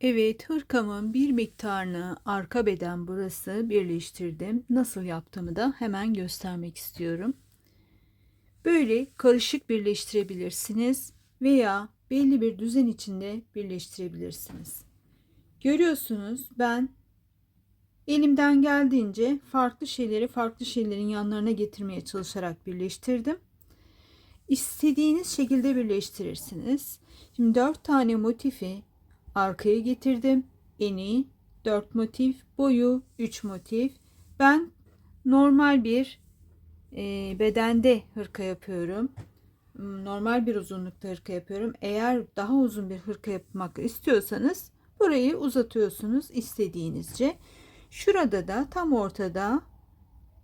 Evet, hırkamın bir miktarını arka beden burası birleştirdim. Nasıl yaptığımı da hemen göstermek istiyorum. Böyle karışık birleştirebilirsiniz veya belli bir düzen içinde birleştirebilirsiniz. Görüyorsunuz, ben elimden geldiğince farklı şeyleri farklı şeylerin yanlarına getirmeye çalışarak birleştirdim. İstediğiniz şekilde birleştirirsiniz. Şimdi 4 tane motifi arkaya getirdim. Eni 4 motif, boyu 3 motif. Ben normal bir bedende hırka yapıyorum. Normal bir uzunlukta hırka yapıyorum. Eğer daha uzun bir hırka yapmak istiyorsanız burayı uzatıyorsunuz istediğinizce. Şurada da tam ortada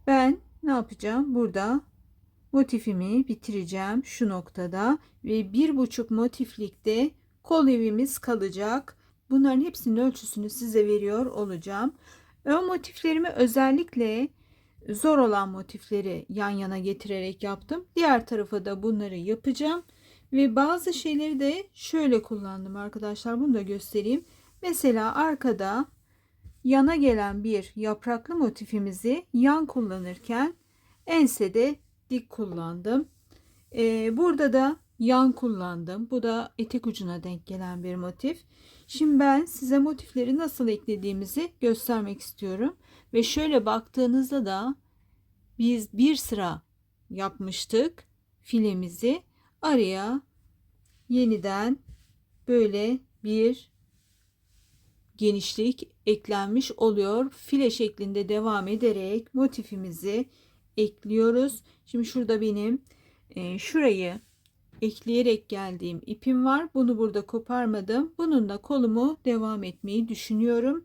ben ne yapacağım? Burada motifimi bitireceğim şu noktada ve 1,5 motiflikte kol evimiz kalacak. Bunların hepsinin ölçüsünü size veriyor olacağım. Ön motiflerimi özellikle zor olan motifleri yan yana getirerek yaptım. Diğer tarafa da bunları yapacağım. Ve bazı şeyleri de şöyle kullandım arkadaşlar. Bunu da göstereyim. Mesela arkada yana gelen bir yapraklı motifimizi yan kullanırken ensede dik kullandım. Burada da yan kullandım. Bu da etek ucuna denk gelen bir motif. Şimdi ben size motifleri nasıl eklediğimizi göstermek istiyorum. Ve şöyle baktığınızda da biz bir sıra yapmıştık filemizi. Araya yeniden böyle bir genişlik eklenmiş oluyor. File şeklinde devam ederek motifimizi ekliyoruz. Şimdi şurada benim şurayı ekleyerek geldiğim ipim var. Bunu burada koparmadım. Bununla kolumu devam etmeyi düşünüyorum.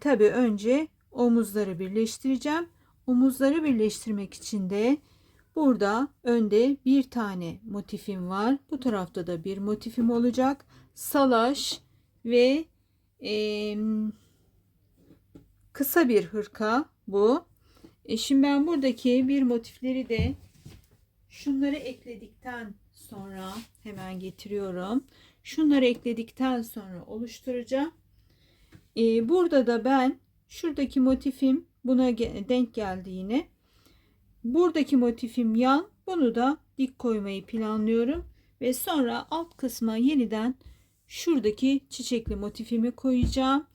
Tabii önce omuzları birleştireceğim. Omuzları birleştirmek için de burada önde bir tane motifim var. Bu tarafta da bir motifim olacak. Salaş ve kısa bir hırka bu. Şimdi ben buradaki bir motifleri de şunları ekledikten sonra hemen getiriyorum. Şunları ekledikten sonra oluşturacağım. Burada da ben şuradaki motifim buna denk geldi yine. Buradaki motifim yan. Bunu da dik koymayı planlıyorum. Ve sonra alt kısma yeniden şuradaki çiçekli motifimi koyacağım.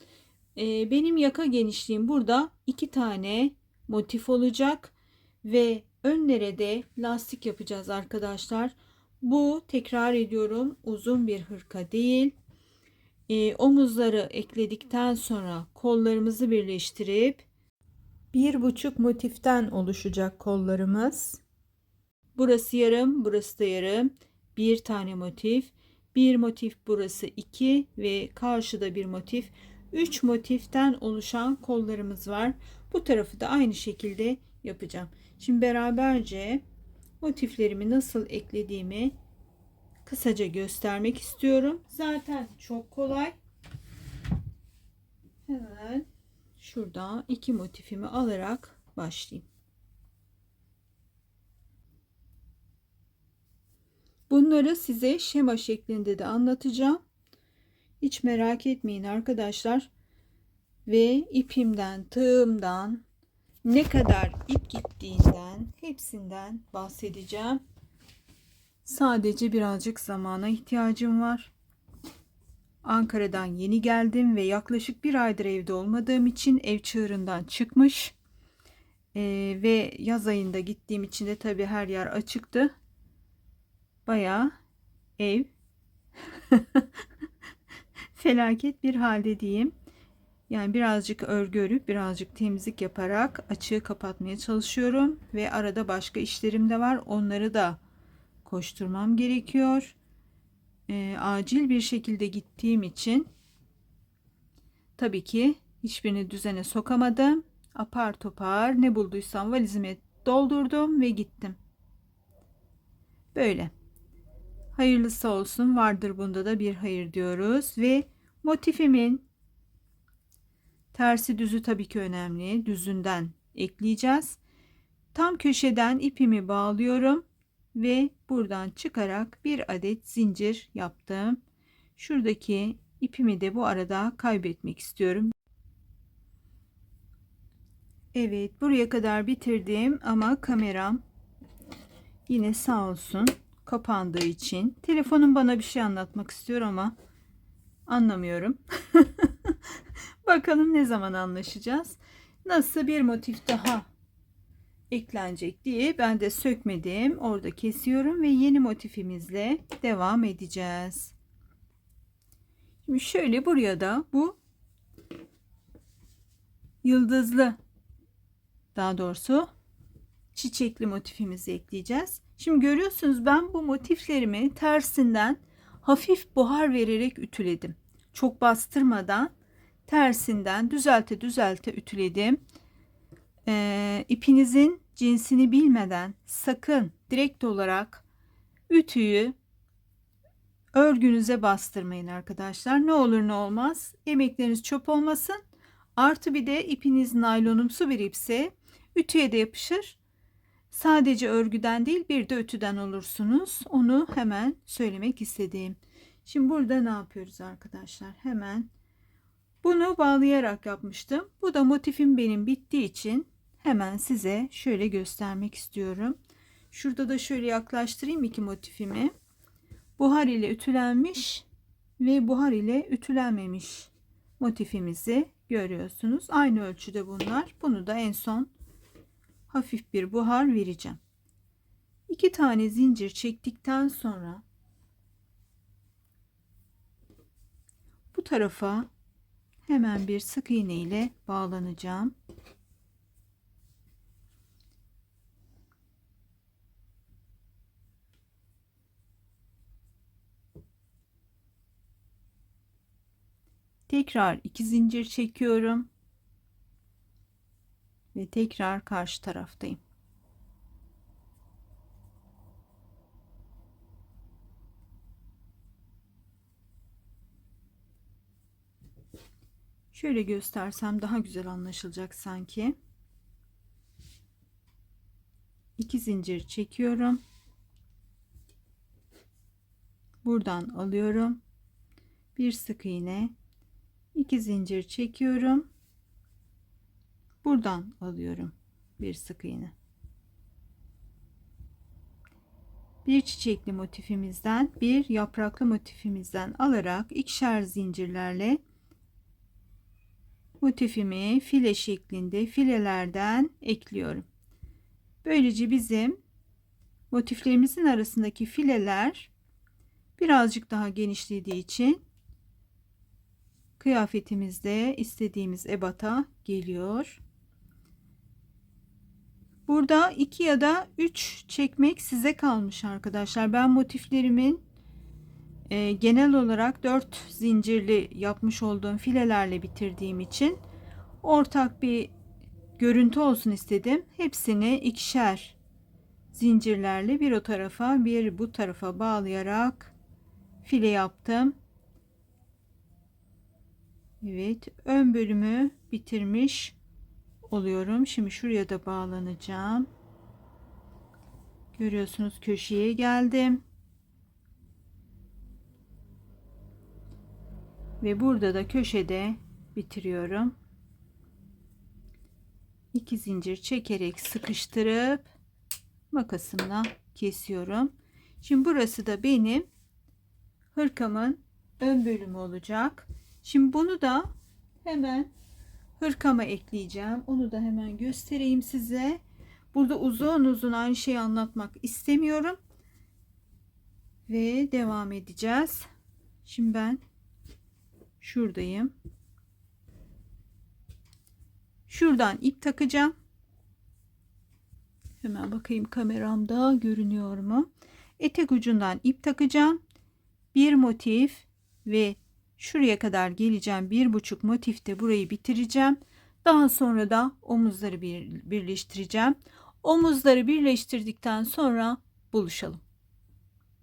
Benim yaka genişliğim burada 2 tane motif olacak. Ve önlere de lastik yapacağız arkadaşlar. Bu, tekrar ediyorum, uzun bir hırka değil. Omuzları ekledikten sonra kollarımızı birleştirip 1,5 motiften oluşacak kollarımız. Burası yarım, burası da yarım. Bir tane motif. Bir motif burası 2 ve karşıda bir motif. 3 motiften oluşan kollarımız var. Bu tarafı da aynı şekilde yapacağım. Şimdi beraberce motiflerimi nasıl eklediğimi kısaca göstermek istiyorum. Zaten çok kolay. Hemen şuradan 2 motifimi alarak başlayayım. Bunları size şema şeklinde de anlatacağım. Hiç merak etmeyin arkadaşlar. Ve ipimden, tığımdan, ne kadar ip gittiğinden, hepsinden bahsedeceğim. Sadece birazcık zamana ihtiyacım var. Ankara'dan yeni geldim ve yaklaşık bir aydır evde olmadığım için ev çığırından çıkmış. Ve yaz ayında gittiğim için de tabii her yer açıktı. Bayağı ev felaket bir halde diyeyim. Yani birazcık örgü örüp birazcık temizlik yaparak açığı kapatmaya çalışıyorum. Ve arada başka işlerim de var. Onları da koşturmam gerekiyor. Acil bir şekilde gittiğim için tabii ki hiçbirini düzene sokamadım. Apar topar ne bulduysam valizime doldurdum ve gittim. Böyle. Hayırlısı olsun, vardır bunda da bir hayır diyoruz. Ve motifimin tersi düzü tabii ki önemli. Düzünden ekleyeceğiz. Tam köşeden ipimi bağlıyorum ve buradan çıkarak bir adet zincir yaptım. Şuradaki İpimi de bu arada kaybetmek istiyorum. Evet, buraya kadar bitirdim ama kameram yine sağ olsun kapandığı için. Telefonum bana bir şey anlatmak istiyor ama anlamıyorum. Bakalım ne zaman anlaşacağız. Nasıl bir motif daha eklenecek diye ben de sökmedim. Orada kesiyorum ve yeni motifimizle devam edeceğiz. Şimdi şöyle buraya da bu yıldızlı, daha doğrusu çiçekli motifimizi ekleyeceğiz. Şimdi görüyorsunuz ben bu motiflerimi tersinden hafif buhar vererek ütüledim. Çok bastırmadan tersinden düzelte düzelte ütüledim. İpinizin cinsini bilmeden sakın direkt olarak ütüyü örgünüze bastırmayın arkadaşlar. Ne olur ne olmaz emekleriniz çöp olmasın. Artı bir de ipiniz naylonumsu bir ipse ütüye de yapışır. Sadece örgüden değil bir de ütüden olursunuz. Onu hemen söylemek istedim. Şimdi burada ne yapıyoruz arkadaşlar? Hemen bunu bağlayarak yapmıştım. Bu da motifim benim bittiği için hemen size şöyle göstermek istiyorum. Şurada da şöyle yaklaştırayım iki motifimi. Buhar ile ütülenmiş ve buhar ile ütülenmemiş motifimizi görüyorsunuz. Aynı ölçüde bunlar. Bunu da en son hafif bir buhar vereceğim. 2 tane zincir çektikten sonra bu tarafa hemen bir sık iğne ile bağlanacağım. Tekrar 2 zincir çekiyorum ve tekrar karşı taraftayım. Şöyle göstersem daha güzel anlaşılacak sanki. 2 zincir çekiyorum. Buradan alıyorum. Bir sık iğne, 2 zincir çekiyorum. Buradan alıyorum. Bir sık iğne. Bir çiçekli motifimizden, bir yapraklı motifimizden alarak ikişer zincirlerle motifimi file şeklinde filelerden ekliyorum. Böylece bizim motiflerimizin arasındaki fileler birazcık daha genişlediği için kıyafetimizde istediğimiz ebata geliyor. Burada 2 ya da 3 çekmek size kalmış arkadaşlar. Ben motiflerimin genel olarak 4 zincirli yapmış olduğum filelerle bitirdiğim için ortak bir görüntü olsun istedim. Hepsini ikişer zincirlerle bir o tarafa bir bu tarafa bağlayarak file yaptım. Evet, ön bölümü bitirmiş oluyorum. Şimdi şuraya da bağlanacağım. Görüyorsunuz köşeye geldim. Ve burada da köşede bitiriyorum. 2 zincir çekerek sıkıştırıp makasımla kesiyorum. Şimdi burası da benim hırkamın ön bölümü olacak. Şimdi bunu da hemen hırkama ekleyeceğim. Onu da hemen göstereyim size. Burada uzun uzun aynı şeyi anlatmak istemiyorum. Ve devam edeceğiz. Şimdi ben şuradayım. Şuradan ip takacağım. Hemen bakayım kameramda görünüyor mu? Etek ucundan ip takacağım. Bir motif ve şuraya kadar geleceğim. 1,5 motifte burayı bitireceğim. Daha sonra da omuzları birleştireceğim. Omuzları birleştirdikten sonra buluşalım.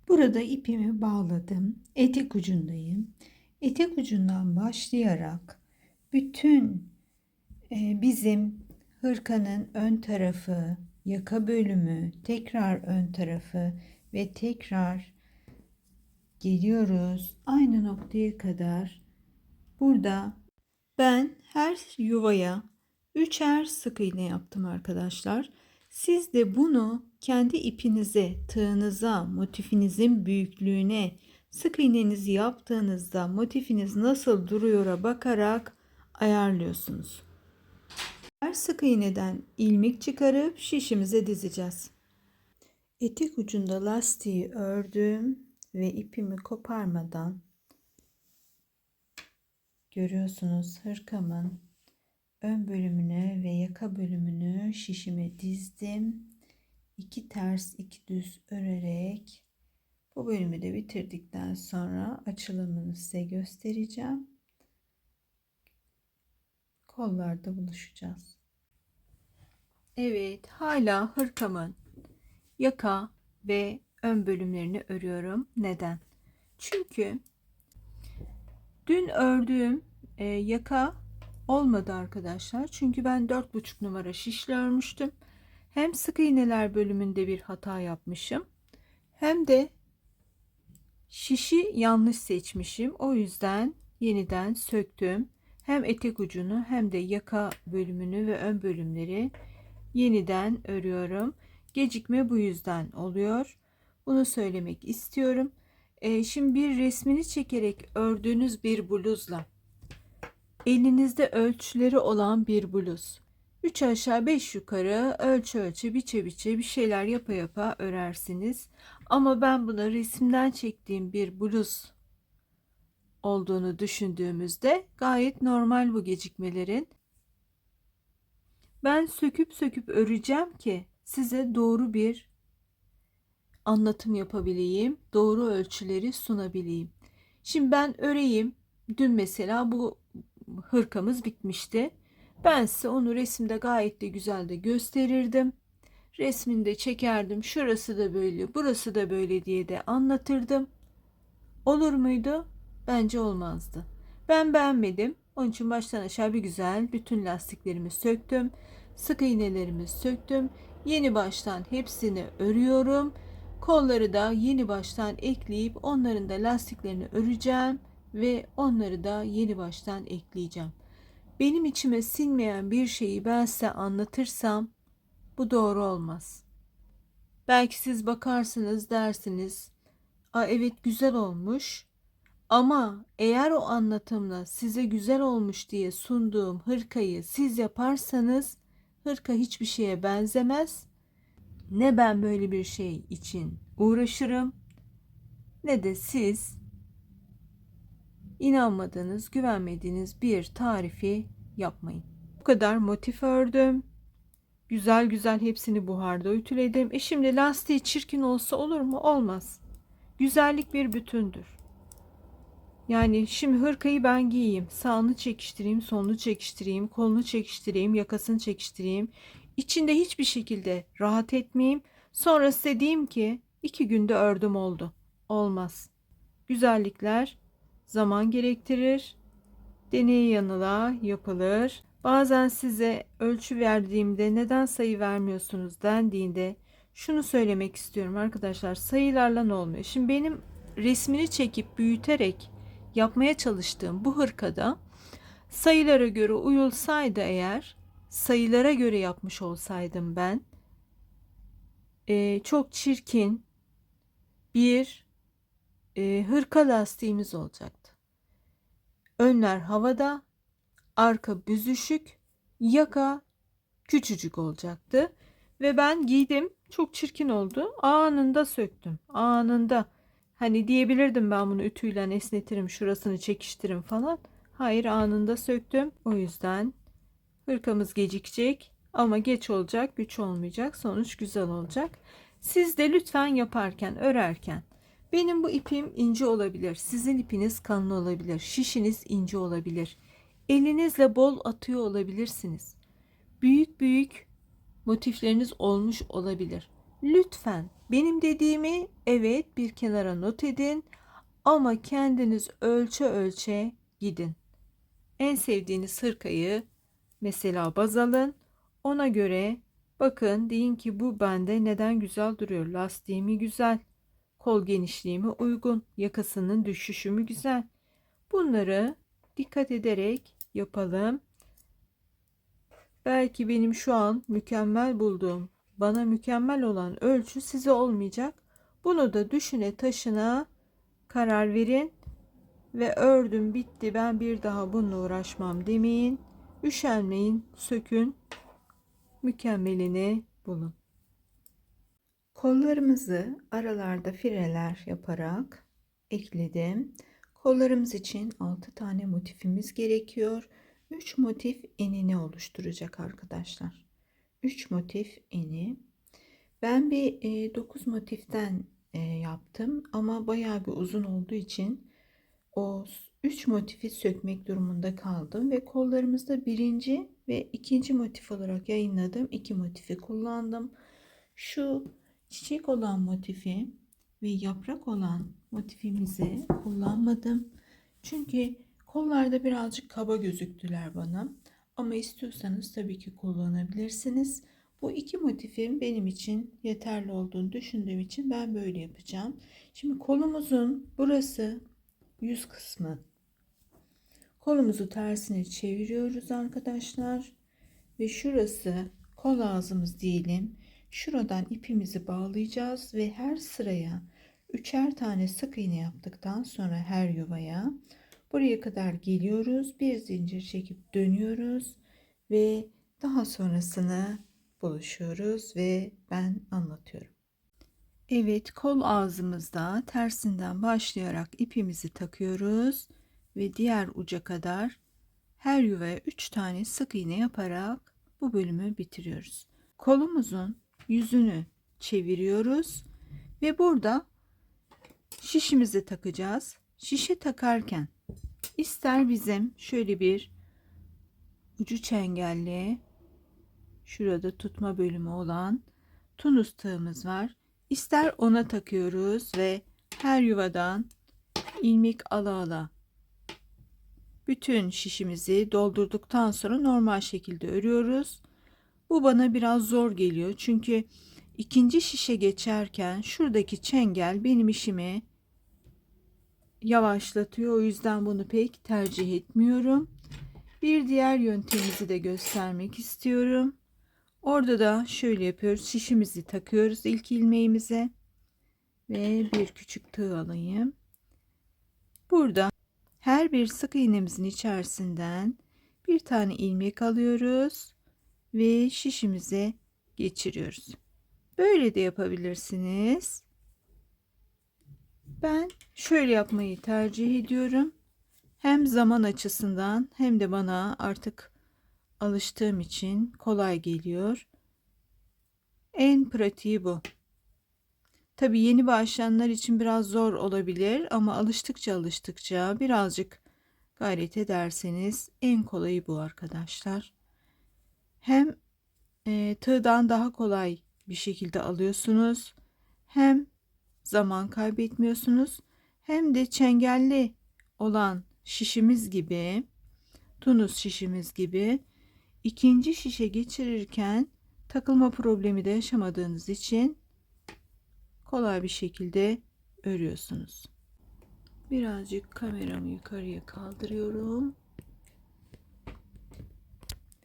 Burada ipimi bağladım. Etek ucundayım. Etek ucundan başlayarak bütün bizim hırkanın ön tarafı, yaka bölümü, tekrar ön tarafı ve tekrar geliyoruz. Aynı noktaya kadar Burada ben her yuvaya 3'er sık iğne yaptım arkadaşlar. Siz de bunu kendi ipinize, tığınıza, motifinizin büyüklüğüne, sık iğnenizi yaptığınızda motifiniz nasıl duruyor'a bakarak ayarlıyorsunuz. Her sık iğneden ilmek çıkarıp şişimize dizeceğiz. Etek ucunda lastiği ördüm ve ipimi koparmadan görüyorsunuz hırkamın ön bölümünü ve yaka bölümünü şişime dizdim. 2 ters 2 düz örerek bu bölümü de bitirdikten sonra açılımını size göstereceğim. Kollarda buluşacağız. Evet, hala hırkamın yaka ve ön bölümlerini örüyorum. Neden? Çünkü dün ördüğüm yaka olmadı arkadaşlar. Çünkü ben 4,5 numara şişle örmüştüm. Hem sık iğneler bölümünde bir hata yapmışım. Hem de şişi yanlış seçmişim. O yüzden yeniden söktüm. Hem etek ucunu hem de yaka bölümünü ve ön bölümleri yeniden örüyorum. Gecikme bu yüzden oluyor. Bunu söylemek istiyorum. Şimdi bir resmini çekerek ördüğünüz bir bluzla elinizde ölçüleri olan bir bluz 3 aşağı 5 yukarı ölçü ölçü biçe biçe bir şeyler yapa yapa örersiniz. Ama ben buna resimden çektiğim bir bluz olduğunu düşündüğümüzde gayet normal bu gecikmelerin. Ben söküp söküp öreceğim ki size doğru bir anlatım yapabileyim, doğru ölçüleri sunabileyim. Şimdi ben öreyim. Dün mesela bu hırkamız bitmişti. Ben size onu resimde gayet de güzel de gösterirdim. Resminde çekerdim. Şurası da böyle, burası da böyle diye de anlatırdım. Olur muydu? Bence olmazdı. Ben beğenmedim. Onun için baştan aşağı bir güzel bütün lastiklerimi söktüm. Sık iğnelerimi söktüm. Yeni baştan hepsini örüyorum. Kolları da yeni baştan ekleyip onların da lastiklerini öreceğim ve onları da yeni baştan ekleyeceğim. Benim içime sinmeyen bir şeyi ben size anlatırsam bu doğru olmaz. Belki siz bakarsınız dersiniz, "Aa, evet güzel olmuş." Ama eğer o anlatımla size güzel olmuş diye sunduğum hırkayı siz yaparsanız hırka hiçbir şeye benzemez. Ne ben böyle bir şey için uğraşırım ne de siz inanmadığınız, güvenmediğiniz bir tarifi yapmayın. Bu kadar motif ördüm. Güzel güzel hepsini buharda ütüledim. Şimdi lastiği çirkin olsa olur mu? Olmaz. Güzellik bir bütündür. Yani şimdi hırkayı ben giyeyim. Sağını çekiştireyim, solunu çekiştireyim, kolunu çekiştireyim, yakasını çekiştireyim. İçinde hiçbir şekilde rahat etmeyeyim. Sonra size diyeyim ki 2 günde ördüm oldu. Olmaz. Güzellikler zaman gerektirir. Deney yanıla yapılır. Bazen size ölçü verdiğimde neden sayı vermiyorsunuz dendiğinde şunu söylemek istiyorum arkadaşlar. Sayılarla ne olmuyor? Şimdi benim resmini çekip büyüterek yapmaya çalıştığım bu hırkada sayılara göre uyulsaydı eğer, sayılara göre yapmış olsaydım ben çok çirkin bir hırka lastiğimiz olacaktı. Önler havada, arka büzüşük, yaka küçücük olacaktı. Ve ben giydim. Çok çirkin oldu. Anında söktüm. Anında. Hani diyebilirdim ben bunu ütüyle esnetirim, şurasını çekiştiririm falan. Hayır, anında söktüm. O yüzden hırkamız gecikecek ama geç olacak, güç olmayacak. Sonuç güzel olacak. Siz de lütfen yaparken, örerken benim bu ipim ince olabilir. Sizin ipiniz kalın olabilir. Şişiniz ince olabilir. Elinizle bol atıyor olabilirsiniz. Büyük büyük motifleriniz olmuş olabilir. Lütfen benim dediğimi evet bir kenara not edin ama kendiniz ölçe ölçe gidin. En sevdiğiniz hırkayı mesela baz alın. Ona göre bakın, deyin ki bu bende neden güzel duruyor? Lastiğimi güzel, kol genişliğime uygun, yakasının düşüşü mü güzel? Bunları Dikkat ederek yapalım. Belki benim şu an mükemmel bulduğum, bana mükemmel olan ölçü size olmayacak. Bunu da düşüne taşına karar verin ve ördüm bitti, ben bir daha bununla uğraşmam demeyin. Üşenmeyin, sökün, mükemmelini bulun. Kollarımızı aralarda fireler yaparak ekledim. Kollarımız için 6 tane motifimiz gerekiyor. 3 motif enini oluşturacak arkadaşlar. 3 motif eni. Ben bir 9 motiften yaptım ama bayağı bir uzun olduğu için o 3 motifi sökmek durumunda kaldım ve kollarımızda birinci ve ikinci motif olarak yayınladığım 2 motifi kullandım. Şu çiçek olan motifi ve yaprak olan motifimizi kullanmadım. Çünkü kollarda birazcık kaba gözüktüler bana. Ama istiyorsanız tabii ki kullanabilirsiniz. Bu iki motifim benim için yeterli olduğunu düşündüğüm için ben böyle yapacağım. Şimdi kolumuzun burası yüz kısmı. Kolumuzu tersine çeviriyoruz arkadaşlar. Ve şurası kol ağzımız diyelim. Şuradan ipimizi bağlayacağız ve her sıraya üçer tane sık iğne yaptıktan sonra her yuvaya buraya kadar geliyoruz. Bir zincir çekip dönüyoruz ve daha sonrasını buluşuyoruz ve ben anlatıyorum. Evet, kol ağzımızda tersinden başlayarak ipimizi takıyoruz ve diğer uca kadar her yuvaya 3 tane sık iğne yaparak bu bölümü bitiriyoruz. Kolumuzun yüzünü çeviriyoruz ve burada şişimizi takacağız. Şişe takarken ister bizim şöyle bir ucu çengelli, şurada tutma bölümü olan tunus tığımız var. İster ona takıyoruz ve her yuvadan ilmek ala ala bütün şişimizi doldurduktan sonra normal şekilde örüyoruz. Bu bana biraz zor geliyor. Çünkü ikinci şişe geçerken şuradaki çengel benim işimi yavaşlatıyor. O yüzden bunu pek tercih etmiyorum. Bir diğer yöntemimizi de göstermek istiyorum. Orada da şöyle yapıyoruz. Şişimizi takıyoruz ilk ilmeğimize ve bir küçük tığ alayım. Burada her bir sık iğnemizin içerisinden bir tane ilmek alıyoruz ve şişimize geçiriyoruz. Böyle de yapabilirsiniz. Ben şöyle yapmayı tercih ediyorum. Hem zaman açısından hem de bana artık alıştığım için kolay geliyor. En pratiği bu. Tabii yeni başlayanlar için biraz zor olabilir ama alıştıkça birazcık gayret ederseniz en kolayı bu arkadaşlar. Hem tığdan daha kolay bir şekilde alıyorsunuz, hem zaman kaybetmiyorsunuz, hem de çengelli olan şişimiz gibi, tunus şişimiz gibi ikinci şişe geçirirken takılma problemi de yaşamadığınız için kolay bir şekilde örüyorsunuz. Birazcık kameramı yukarıya kaldırıyorum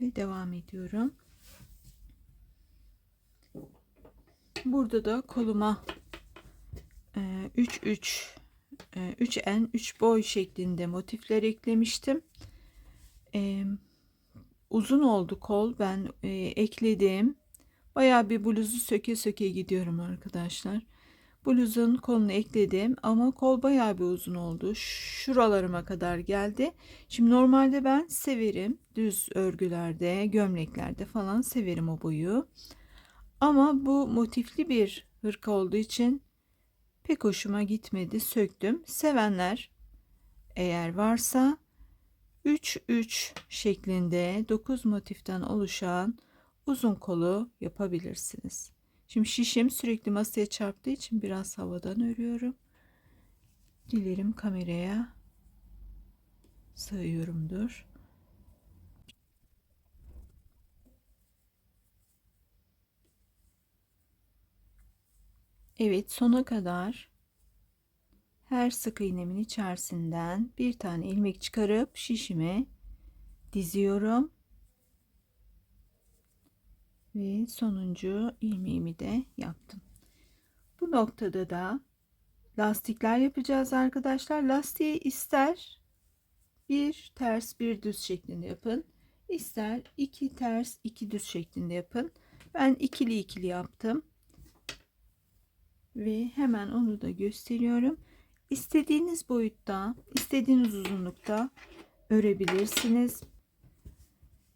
ve devam ediyorum. Burada da koluma 3 en 3 boy şeklinde motifler eklemiştim. Uzun oldu kol, ben ekledim. Bayağı bir bluzu söke söke gidiyorum arkadaşlar. Bluzun kolunu ekledim ama kol bayağı bir uzun oldu. Şuralarıma kadar geldi. Şimdi normalde ben severim. Düz örgülerde, gömleklerde falan severim o boyu. Ama bu motifli bir hırka olduğu için pek hoşuma gitmedi. Söktüm. Sevenler eğer varsa 3-3 şeklinde 9 motiften oluşan uzun kolu yapabilirsiniz. Şimdi şişim sürekli masaya çarptığı için biraz havadan örüyorum. Dilerim kameraya sığıyorumdur. Evet, sona kadar her sık iğnemin içerisinden bir tane ilmek çıkarıp şişime diziyorum ve sonuncu ilmeğimi de yaptım. Bu noktada da lastikler yapacağız arkadaşlar. Lastiği ister bir ters bir düz şeklinde yapın, ister iki ters iki düz şeklinde yapın. Ben ikili ikili yaptım ve hemen onu da gösteriyorum. İstediğiniz boyutta, istediğiniz uzunlukta örebilirsiniz.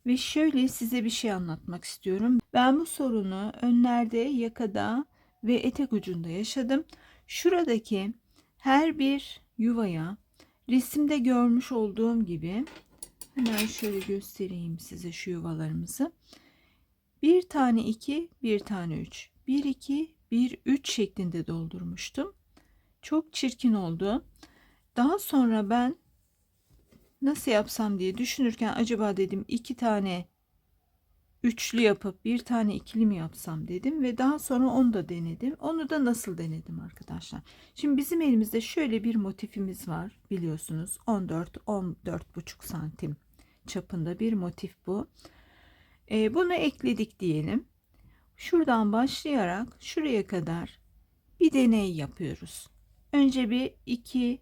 Ve şöyle size bir şey anlatmak istiyorum. Ben bu sorunu önlerde, yakada ve etek ucunda yaşadım. Şuradaki her bir yuvaya resimde görmüş olduğum gibi, hemen şöyle göstereyim size şu yuvalarımızı. Bir tane 2, bir tane 3. 1 2, 1 3 şeklinde doldurmuştum. Çok çirkin oldu. Daha sonra ben nasıl yapsam diye düşünürken acaba dedim 2 tane üçlü yapıp bir tane ikili mi yapsam dedim ve daha sonra onu da denedim. Onu da nasıl denedim arkadaşlar? Şimdi bizim elimizde şöyle bir motifimiz var, biliyorsunuz. 14-14,5 santim çapında bir motif bu. Bunu ekledik diyelim. Şuradan başlayarak şuraya kadar bir deney yapıyoruz. Önce bir 2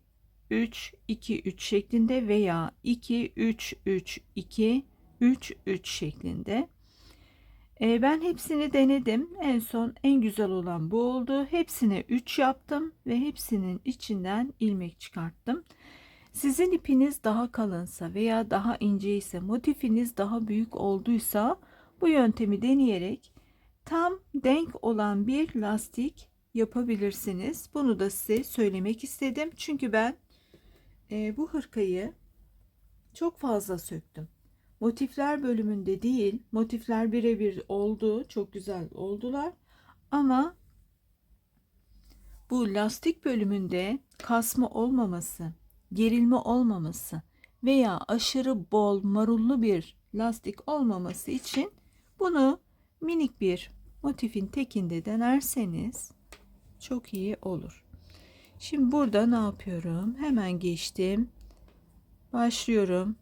3 2 3 şeklinde veya 2 3 3 2 3 3 şeklinde. Ben hepsini denedim. En son en güzel olan bu oldu. Hepsine 3 yaptım ve hepsinin içinden ilmek çıkarttım. Sizin ipiniz daha kalınsa veya daha ince ise, motifiniz daha büyük olduysa bu yöntemi deneyerek tam denk olan bir lastik yapabilirsiniz. Bunu da size söylemek istedim. Çünkü ben bu hırkayı çok fazla söktüm. Motifler bölümünde değil, motifler birebir oldu, çok güzel oldular. Ama bu lastik bölümünde kasma olmaması, gerilme olmaması veya aşırı bol marullu bir lastik olmaması için bunu minik bir motifin tekinde denerseniz çok iyi olur. Şimdi burada ne yapıyorum? Hemen geçtim. Başlıyorum.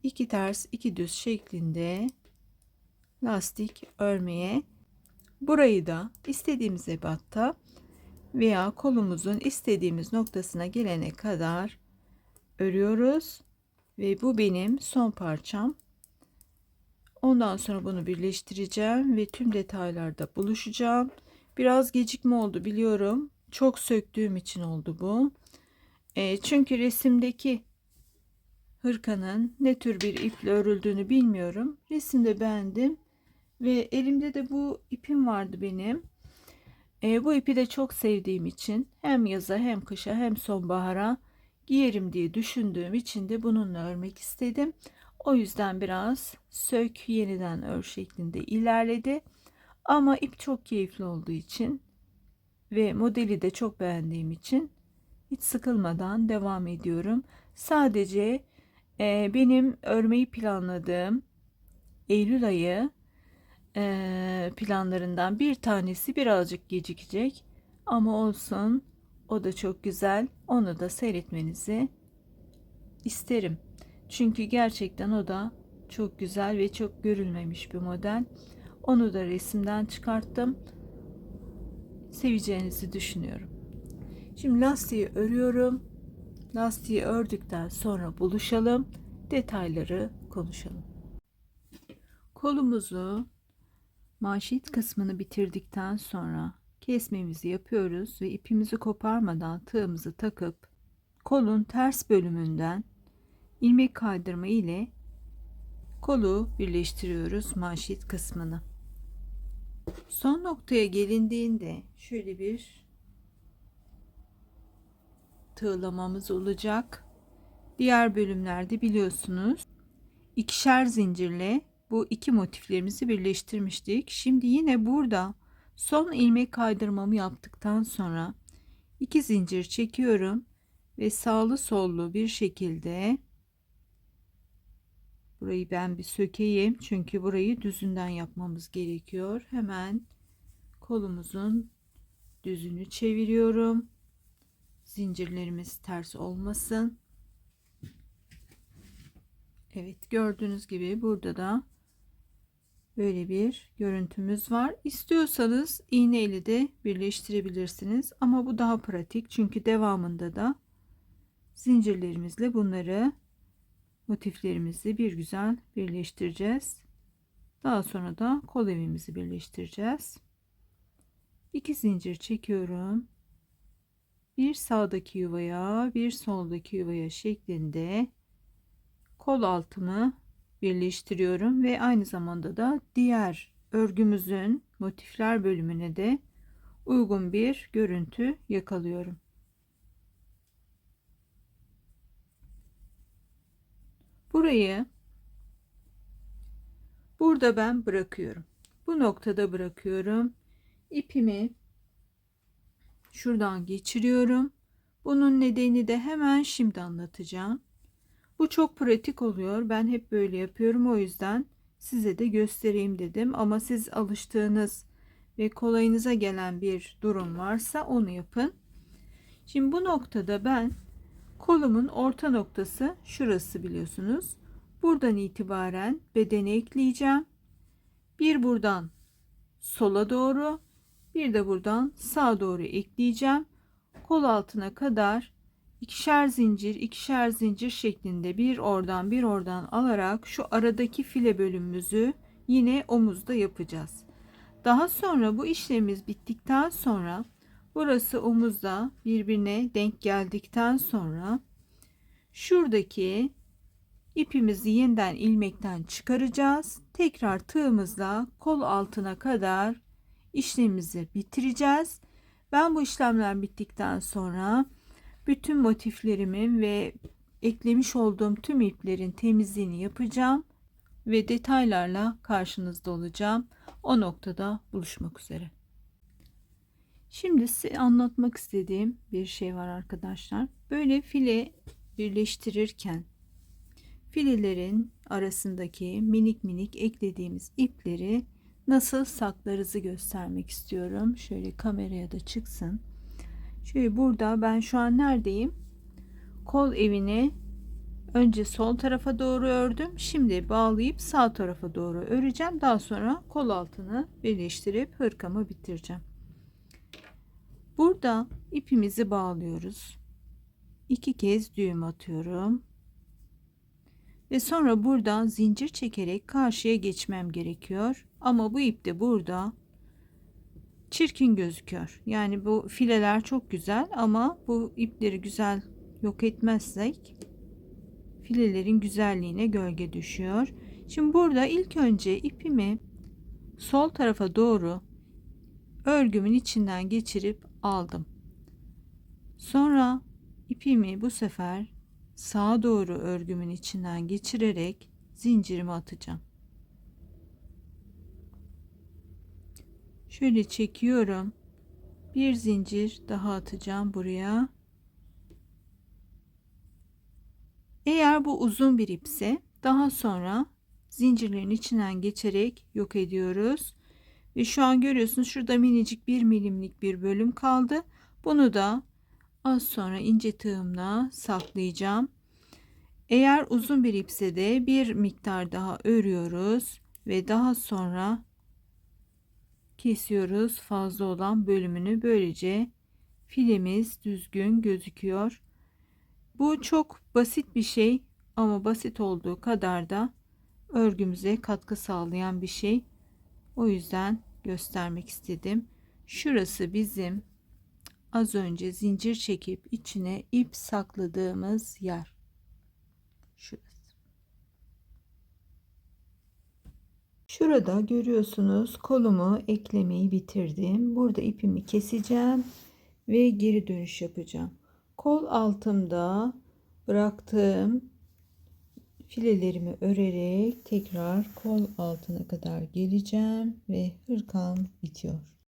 2 ters 2 düz şeklinde lastik örmeye. Burayı da istediğimiz ebatta veya kolumuzun istediğimiz noktasına gelene kadar örüyoruz ve bu benim son parçam. Ondan sonra bunu birleştireceğim ve tüm detaylarda buluşacağım. Biraz gecikme oldu biliyorum. Çok söktüğüm için oldu bu. Çünkü resimdeki hırkanın ne tür bir iple örüldüğünü bilmiyorum. Resimde beğendim ve elimde de bu ipim vardı benim. Bu ipi de çok sevdiğim için hem yaza hem kışa hem sonbahara giyerim diye düşündüğüm için de bununla örmek istedim. O yüzden biraz sök yeniden ör şeklinde ilerledi. Ama ip çok keyifli olduğu için ve modeli de çok beğendiğim için hiç sıkılmadan devam ediyorum. Sadece benim örmeyi planladığım Eylül ayı planlarından bir tanesi birazcık gecikecek ama olsun, o da çok güzel. Onu da seyretmenizi isterim. Çünkü gerçekten o da çok güzel ve çok görülmemiş bir model. Onu da resimden çıkarttım. Seveceğinizi düşünüyorum. Şimdi lastiği örüyorum. Lastiği ördükten sonra buluşalım. Detayları konuşalım. Kolumuzu manşet kısmını bitirdikten sonra kesmemizi yapıyoruz ve ipimizi koparmadan tığımızı takıp kolun ters bölümünden ilmek kaydırma ile kolu birleştiriyoruz, manşet kısmını. Son noktaya gelindiğinde şöyle bir tığlamamız olacak. Diğer bölümlerde biliyorsunuz ikişer zincirle bu iki motiflerimizi birleştirmiştik. Şimdi yine burada son ilmek kaydırmamı yaptıktan sonra 2 zincir çekiyorum ve sağlı sollu bir şekilde burayı ben bir sökeyim çünkü burayı düzünden yapmamız gerekiyor. Hemen kolumuzun düzünü çeviriyorum. zincirlerimiz ters olmasın. Evet, gördüğünüz gibi burada da böyle bir görüntümüz var. İstiyorsanız iğneyle de birleştirebilirsiniz ama bu daha pratik, çünkü devamında da zincirlerimizle bunları, motiflerimizi bir güzel birleştireceğiz. Daha sonra da kol evimizi birleştireceğiz. 2 zincir çekiyorum. Bir sağdaki yuvaya, bir soldaki yuvaya şeklinde kol altımı birleştiriyorum ve aynı zamanda da diğer örgümüzün motifler bölümüne de uygun bir görüntü yakalıyorum. Burayı burada ben bırakıyorum. Bu noktada bırakıyorum. İpimi şuradan geçiriyorum. Bunun nedeni de hemen şimdi anlatacağım. Bu çok pratik oluyor. Ben hep böyle yapıyorum. O yüzden size de göstereyim dedim. Ama siz alıştığınız ve kolayınıza gelen bir durum varsa onu yapın. Şimdi bu noktada ben kolumun orta noktası şurası, biliyorsunuz. Buradan itibaren bedeni ekleyeceğim. Bir buradan sola doğru, bir de buradan sağa doğru ekleyeceğim. Kol altına kadar ikişer zincir ikişer zincir şeklinde bir oradan bir oradan alarak şu aradaki file bölümümüzü yine omuzda yapacağız. Daha sonra bu işlemimiz bittikten sonra burası omuzda birbirine denk geldikten sonra şuradaki ipimizi yeniden ilmekten çıkaracağız. Tekrar tığımızla kol altına kadar işlemimizi bitireceğiz. Ben bu işlemler bittikten sonra bütün motiflerimin ve eklemiş olduğum tüm iplerin temizliğini yapacağım ve detaylarla karşınızda olacağım. O noktada buluşmak üzere. Şimdi size anlatmak istediğim bir şey var arkadaşlar. Böyle file birleştirirken filelerin arasındaki minik minik eklediğimiz ipleri nasıl saklarızı göstermek istiyorum. Şöyle kameraya da çıksın. Şöyle burada ben şu an neredeyim? Kol evini önce sol tarafa doğru ördüm. Şimdi bağlayıp sağ tarafa doğru öreceğim. Daha sonra kol altını birleştirip hırkamı bitireceğim. Burada ipimizi bağlıyoruz. 2 kez düğüm atıyorum. Ve sonra buradan zincir çekerek karşıya geçmem gerekiyor. Ama bu ip de burada çirkin gözüküyor. Yani bu fileler çok güzel ama bu ipleri güzel yok etmezsek filelerin güzelliğine gölge düşüyor. Şimdi burada ilk önce ipimi sol tarafa doğru örgümün içinden geçirip aldım. Sonra ipimi bu sefer sağa doğru örgümün içinden geçirerek zincirimi atacağım. Şöyle çekiyorum. Bir zincir daha atacağım buraya. Eğer bu uzun bir ipse daha sonra zincirlerin içinden geçerek yok ediyoruz. Ve şu an görüyorsunuz şurada minicik 1 milimlik bir bölüm kaldı. Bunu da az sonra ince tığımla saklayacağım. Eğer uzun bir ipse de bir miktar daha örüyoruz ve daha sonra kesiyoruz fazla olan bölümünü. Böylece filemiz düzgün gözüküyor. Bu çok basit bir şey ama basit olduğu kadar da örgümüze katkı sağlayan bir şey. O yüzden göstermek istedim. Şurası bizim az önce zincir çekip içine ip sakladığımız yer. Şurası. Şurada görüyorsunuz kolumu eklemeyi bitirdim. Burada ipimi keseceğim ve geri dönüş yapacağım. Kol altımda bıraktığım filelerimi örerek tekrar kol altına kadar geleceğim ve hırkam bitiyor.